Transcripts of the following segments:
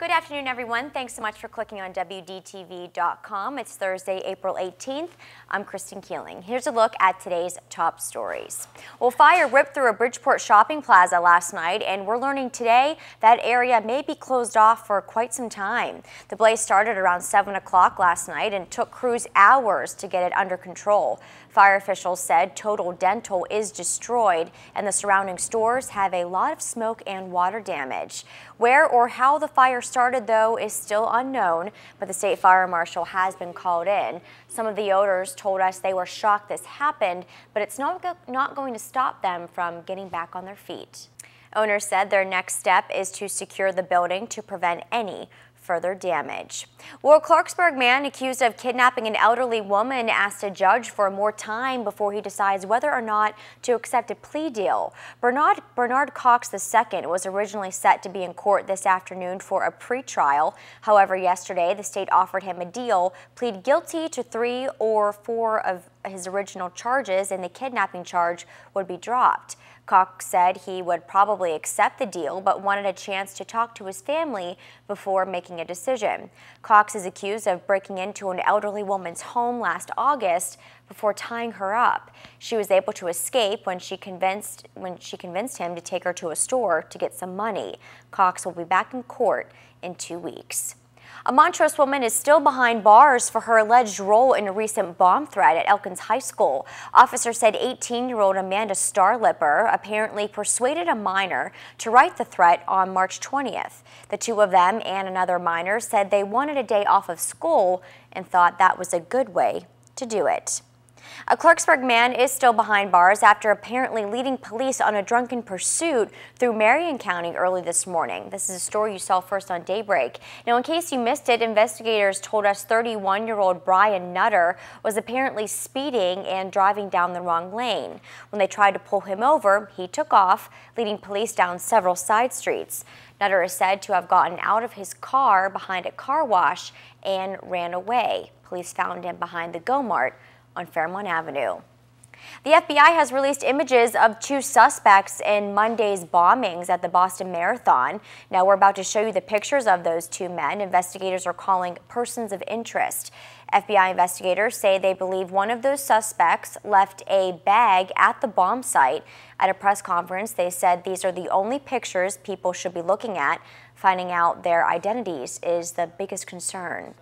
Good afternoon, everyone. Thanks so much for clicking on WDTV.com. It's Thursday, April 18th. I'm Kristen Keeling. Here's a look at today's top stories. Well, fire ripped through a Bridgeport shopping plaza last night, and we're learning today that area may be closed off for quite some time. The blaze started around 7 o'clock last night and took crews hours to get it under control. Fire officials said Total Dental is destroyed, and the surrounding stores have a lot of smoke and water damage. Where or how the fire started, though, is still unknown, but the state fire marshal has been called in. Some of the owners told us they were shocked this happened, but it's not going to stop them from getting back on their feet. Owners said their next step is to secure the building to prevent any further damage. Well, a Clarksburg man accused of kidnapping an elderly woman asked a judge for more time before he decides whether or not to accept a plea deal. Bernard Cox II was originally set to be in court this afternoon for a pretrial. However, yesterday the state offered him a deal, plead guilty to 3 or 4 of his original charges, and the kidnapping charge would be dropped. Cox said he would probably accept the deal, but wanted a chance to talk to his family before making a decision. Cox is accused of breaking into an elderly woman's home last August before tying her up. She was able to escape when she convinced him to take her to a store to get some money. Cox will be back in court in 2 weeks. A Montrose woman is still behind bars for her alleged role in a recent bomb threat at Elkins High School. Officers said 18-year-old Amanda Starlipper apparently persuaded a minor to write the threat on March 20th. The two of them and another minor said they wanted a day off of school and thought that was a good way to do it. A Clarksburg man is still behind bars after apparently leading police on a drunken pursuit through Marion County early this morning. This is a story you saw first on Daybreak. Now, in case you missed it, investigators told us 31-year-old Brian Nutter was apparently speeding and driving down the wrong lane. When they tried to pull him over, he took off, leading police down several side streets. Nutter is said to have gotten out of his car behind a car wash and ran away. Police found him behind the Go-Mart on Fairmont Avenue. The FBI has released images of 2 suspects in Monday's bombings at the Boston Marathon. Now we're about to show you the pictures of those 2 men investigators are calling persons of interest. FBI investigators say they believe one of those suspects left a bag at the bomb site. At a press conference, they said these are the only pictures people should be looking at. Finding out their identities is the biggest concern.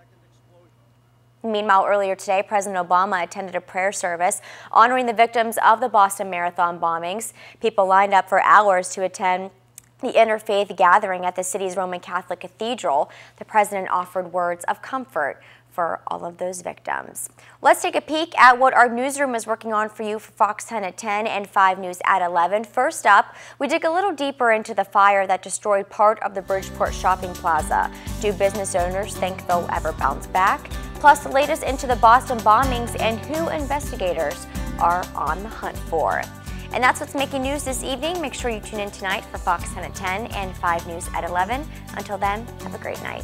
Meanwhile, earlier today, President Obama attended a prayer service honoring the victims of the Boston Marathon bombings. People lined up for hours to attend the interfaith gathering at the city's Roman Catholic Cathedral. The president offered words of comfort for all of those victims. Let's take a peek at what our newsroom is working on for you for Fox 10 at 10 and 5 News at 11. First up, we dig a little deeper into the fire that destroyed part of the Bridgeport shopping plaza. Do business owners think they'll ever bounce back? Plus, the latest into the Boston bombings and who investigators are on the hunt for. And that's what's making news this evening. Make sure you tune in tonight for Fox 10 at 10 and 5 News at 11. Until then, have a great night.